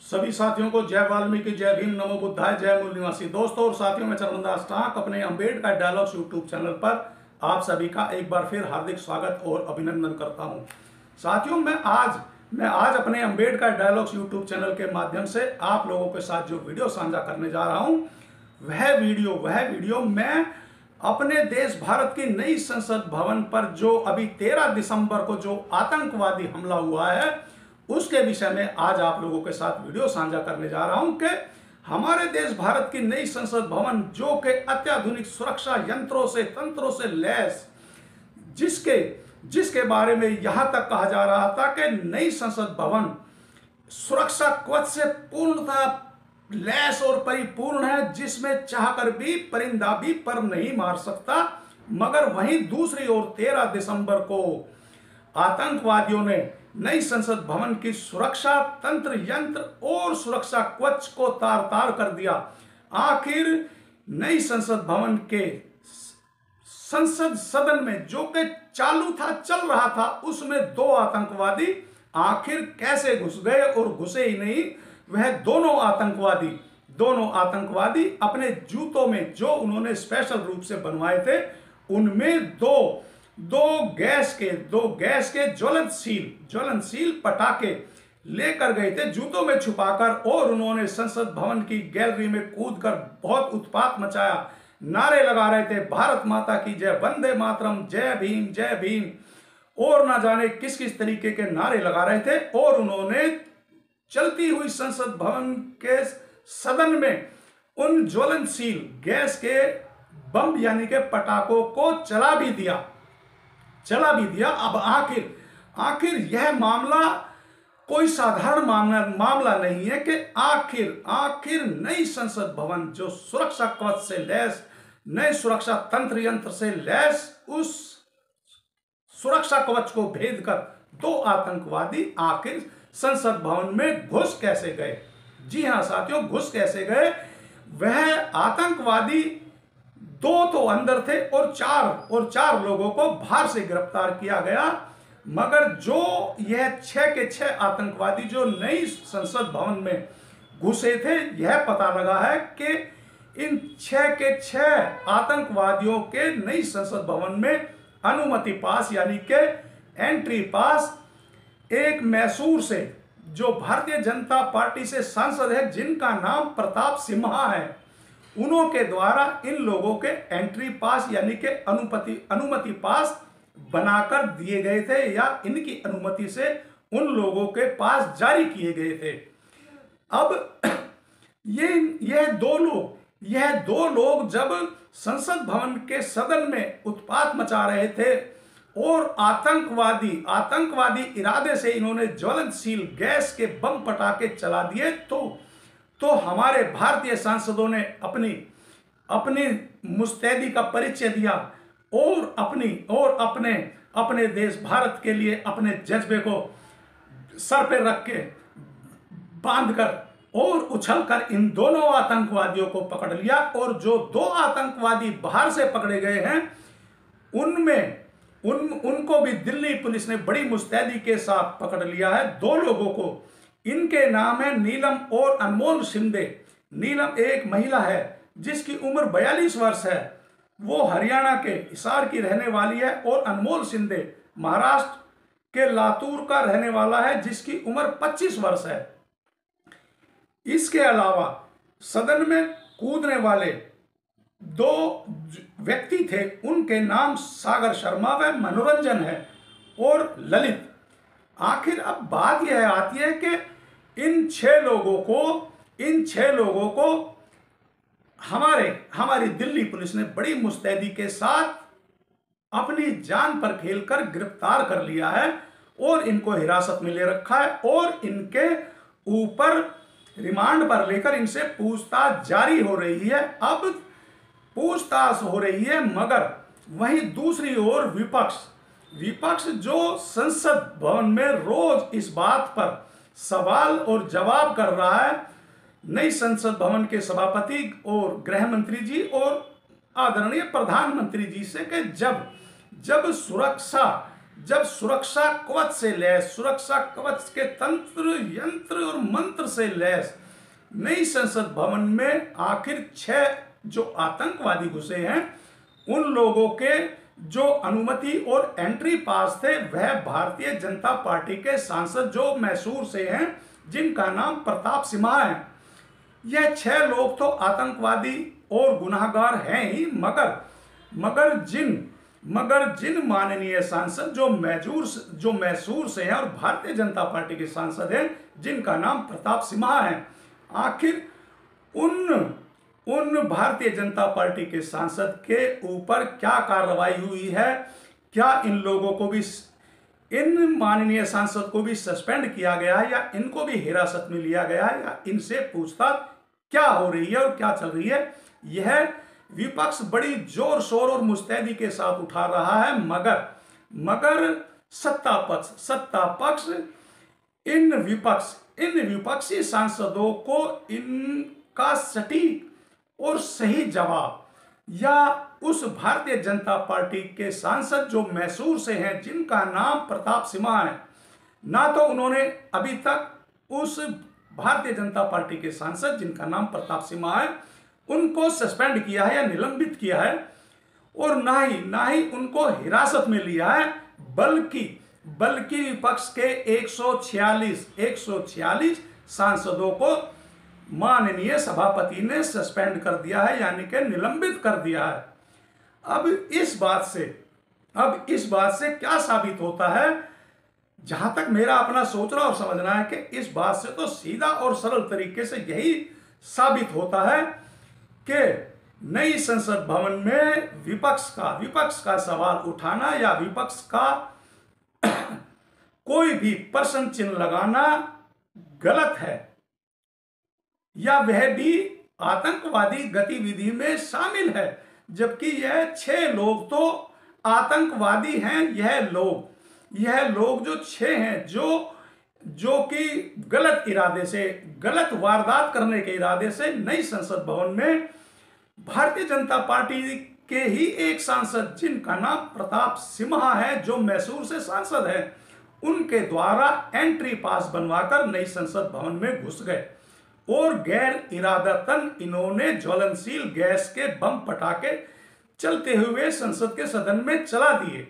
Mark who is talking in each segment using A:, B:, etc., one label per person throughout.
A: सभी साथियों को जय वाल्मीकि, जय भीम, नमो बुद्धाय, जय मूल निवासी। दोस्तों और साथियों, में चरणदास टाक अपने अम्बेडकर डायलॉग्स यूट्यूब चैनल पर आप सभी का एक बार फिर हार्दिक स्वागत और अभिनंदन करता हूं। साथियों, मैं आज अपने अम्बेडकर डायलॉग्स यूट्यूब चैनल के माध्यम से आप लोगों के साथ जो वीडियो साझा करने जा रहा हूं, वह वीडियो मैं अपने देश भारत की नई संसद भवन पर जो अभी 13 दिसंबर को जो आतंकवादी हमला हुआ है उसके विषय में आज आप लोगों के साथ वीडियो साझा करने जा रहा हूं कि हमारे देश भारत की नई संसद भवन जो कि अत्याधुनिक सुरक्षा तंत्रों से लैस, जिसके बारे में यहां तक कहा जा रहा था कि नई संसद भवन सुरक्षा कवच से पूर्णतः लैस और परिपूर्ण है, जिसमें चाहकर भी परिंदा भी पर नहीं मार सकता। मगर वहीं दूसरी ओर 13 दिसंबर को आतंकवादियों ने नई संसद भवन की सुरक्षा तंत्र यंत्र और सुरक्षा कवच को तार तार कर दिया। आखिर नई संसद भवन के संसद सदन में जो कि चल रहा था, उसमें दो आतंकवादी आखिर कैसे घुस गए, और घुसे ही नहीं, वह दोनों आतंकवादी अपने जूतों में जो उन्होंने स्पेशल रूप से बनवाए थे, उनमें दो गैस के ज्वलनशील पटाखे लेकर गए थे जूतों में छुपाकर, और उन्होंने संसद भवन की गैलरी में कूदकर बहुत उत्पात मचाया। नारे लगा रहे थे, भारत माता की जय, वंदे मातरम, जय भीम, और ना जाने किस किस तरीके के नारे लगा रहे थे। और उन्होंने चलती हुई संसद भवन के सदन में उन ज्वलनशील गैस के बम यानी के पटाखों को चला भी दिया। अब आखिर यह मामला कोई साधारण मामला नहीं है कि आखिर नई संसद भवन जो सुरक्षा कवच से लैस, नए सुरक्षा तंत्र यंत्र से लैस, उस सुरक्षा कवच को भेद कर दो आतंकवादी आखिर संसद भवन में घुस कैसे गए। जी हां साथियों, घुस कैसे गए। वह आतंकवादी दो तो अंदर थे और चार लोगों को बाहर से गिरफ्तार किया गया। मगर जो यह 6 के 6 आतंकवादी जो नई संसद भवन में घुसे थे, यह पता लगा है कि इन 6 के 6 आतंकवादियों के नई संसद भवन में अनुमति पास यानी के एंट्री पास एक मैसूर से, जो भारतीय जनता पार्टी से सांसद है जिनका नाम प्रताप सिम्हा है, उन्हों के द्वारा इन लोगों के एंट्री पास यानी के अनुमति पास बनाकर दिए गए थे, या इनकी अनुमति से उन लोगों के पास जारी किए गए थे। अब यह दो लोग जब संसद भवन के सदन में उत्पात मचा रहे थे और आतंकवादी इरादे से इन्होंने ज्वलनशील गैस के बम पटाखे चला दिए, तो हमारे भारतीय सांसदों ने अपनी मुस्तैदी का परिचय दिया और अपने देश भारत के लिए अपने जज्बे को सर पे रख के बांधकर और उछलकर इन दोनों आतंकवादियों को पकड़ लिया। और जो दो आतंकवादी बाहर से पकड़े गए हैं, उनको भी दिल्ली पुलिस ने बड़ी मुस्तैदी के साथ पकड़ लिया है। दो लोगों को, इनके नाम है नीलम और अनमोल शिंदे। नीलम एक महिला है जिसकी उम्र 42 वर्ष है, वो हरियाणा के हिसार की रहने वाली है, और अनमोल शिंदे महाराष्ट्र के लातूर का रहने वाला है जिसकी उम्र 25 वर्ष है। इसके अलावा सदन में कूदने वाले दो व्यक्ति थे, उनके नाम सागर शर्मा व मनोरंजन है और ललित। आखिर अब बात यह आती है कि इन छह लोगों को हमारी दिल्ली पुलिस ने बड़ी मुस्तैदी के साथ अपनी जान पर खेलकर गिरफ्तार कर लिया है और इनको हिरासत में ले रखा है, और इनके ऊपर रिमांड पर लेकर इनसे पूछताछ जारी हो रही है। अब पूछताछ हो रही है, मगर वहीं दूसरी ओर विपक्ष जो संसद भवन में रोज इस बात पर सवाल और जवाब कर रहा है, नई संसद भवन के सभापति और गृह मंत्री जी और आदरणीय प्रधानमंत्री जी से, कि जब जब सुरक्षा कवच से लैस, सुरक्षा कवच के तंत्र यंत्र और मंत्र से लैस नई संसद भवन में आखिर 6 जो आतंकवादी घुसे हैं, उन लोगों के जो अनुमति और एंट्री पास थे वह भारतीय जनता पार्टी के सांसद जो मैसूर से हैं, जिनका नाम प्रताप सिम्हा है। यह 6 लोग तो आतंकवादी और गुनाहगार हैं ही, मगर जिन माननीय सांसद जो मैसूर से हैं और भारतीय जनता पार्टी के सांसद हैं, जिनका नाम प्रताप सिम्हा है, आखिर उन भारतीय जनता पार्टी के सांसद के ऊपर क्या कार्रवाई हुई है? क्या इन लोगों को भी, इन माननीय सांसद को भी सस्पेंड किया गया है, या इनको भी हिरासत में लिया गया है, या इनसे पूछताछ क्या हो रही है और क्या चल रही है? यह विपक्ष बड़ी जोर शोर और मुस्तैदी के साथ उठा रहा है, मगर सत्ता पक्ष इन विपक्षी सांसदों को इनका सटीक और सही जवाब, या उस भारतीय जनता पार्टी के सांसद जो मैसूर से हैं, जिनका नाम प्रताप सिम्हा है, ना तो उन्होंने अभी तक उस भारतीय जनता पार्टी के सांसद जिनका नाम प्रताप सिम्हा है उनको सस्पेंड किया है या निलंबित किया है, और ना ही उनको हिरासत में लिया है, बल्कि विपक्ष के 146 सांसदों को माननीय सभापति ने सस्पेंड कर दिया है, यानी कि निलंबित कर दिया है। अब इस बात से क्या साबित होता है? जहां तक मेरा अपना सोचना और समझना है कि इस बात से तो सीधा और सरल तरीके से यही साबित होता है कि नई संसद भवन में विपक्ष का सवाल उठाना या विपक्ष का कोई भी प्रश्न चिन्ह लगाना गलत है, या वह भी आतंकवादी गतिविधि में शामिल है, जबकि यह 6 लोग तो आतंकवादी हैं। यह लोग जो 6 हैं जो कि गलत इरादे से, गलत वारदात करने के इरादे से नई संसद भवन में भारतीय जनता पार्टी के ही एक सांसद जिनका नाम प्रताप सिम्हा है, जो मैसूर से सांसद है, उनके द्वारा एंट्री पास बनवाकर नई संसद भवन में घुस गए और गैर इरादतन इन्होंने ज्वलनशील गैस के बम पटाखे चलते हुए संसद के सदन में चला दिए,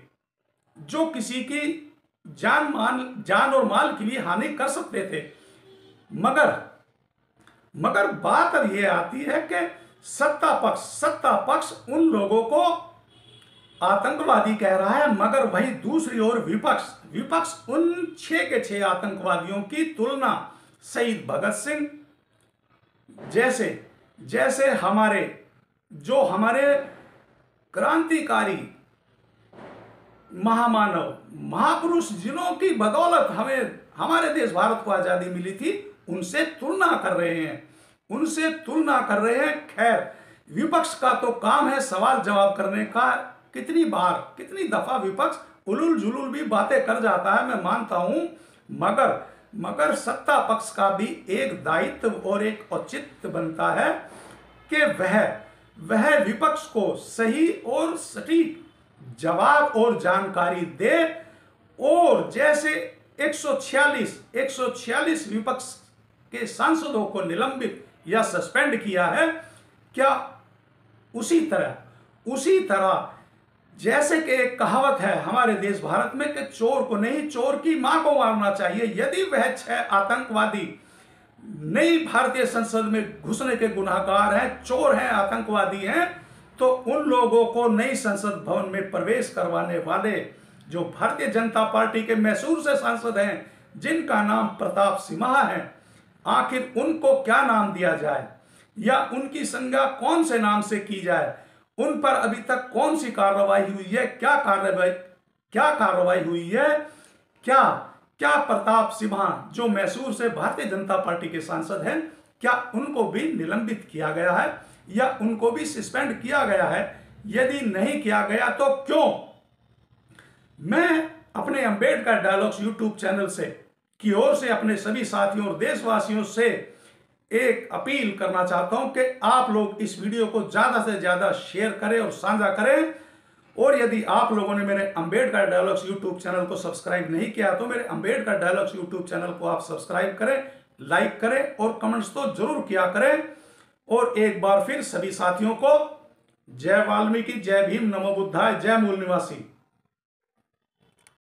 A: जो किसी की जान और माल की भी हानि कर सकते थे। मगर बात अब यह आती है कि सत्ता पक्ष उन लोगों को आतंकवादी कह रहा है, मगर वही दूसरी ओर विपक्ष उन 6 के 6 आतंकवादियों की तुलना शहीद भगत सिंह जैसे हमारे क्रांतिकारी महामानव महापुरुष जिन्हों की बदौलत हमारे देश भारत को आजादी मिली थी, उनसे तुलना कर रहे हैं। खैर, विपक्ष का तो काम है सवाल जवाब करने का। कितनी दफा विपक्ष उलूल जुलूल भी बातें कर जाता है, मैं मानता हूं, मगर सत्ता पक्ष का भी एक दायित्व और एक औचित्य बनता है कि वह विपक्ष को सही और सटीक जवाब और जानकारी दे। और जैसे 146 विपक्ष के सांसदों को निलंबित या सस्पेंड किया है, क्या उसी तरह जैसे कि एक कहावत है हमारे देश भारत में कि चोर को नहीं, चोर की मां को मारना चाहिए। यदि वह 6 आतंकवादी नई भारतीय संसद में घुसने के गुनाहगार हैं, चोर हैं, आतंकवादी हैं, तो उन लोगों को नई संसद भवन में प्रवेश करवाने वाले जो भारतीय जनता पार्टी के मैसूर से सांसद हैं, जिनका नाम प्रताप सिम्हा है, आखिर उनको क्या नाम दिया जाए या उनकी संज्ञा कौन से नाम से की जाए? उन पर अभी तक कौन सी कार्रवाई हुई है? क्या कार्रवाई हुई है? क्या प्रताप सिम्हा जो मैसूर से भारतीय जनता पार्टी के सांसद हैं, क्या उनको भी निलंबित किया गया है या उनको भी सस्पेंड किया गया है? यदि नहीं किया गया तो क्यों? मैं अपने अंबेडकर डायलॉग्स यूट्यूब चैनल की ओर से अपने सभी साथियों और देशवासियों से एक अपील करना चाहता हूं कि आप लोग इस वीडियो को ज्यादा से ज्यादा शेयर करें और साझा करें, और यदि आप लोगों ने मेरे अंबेडकर डायलॉग्स यूट्यूब चैनल को सब्सक्राइब नहीं किया तो मेरे अंबेडकर डायलॉग्स यूट्यूब चैनल को आप सब्सक्राइब करें, लाइक करें और कमेंट्स तो जरूर किया करें। और एक बार फिर सभी साथियों को जय वाल्मीकि, जय भीम, नमो बुद्धाय, जय मूल निवासी।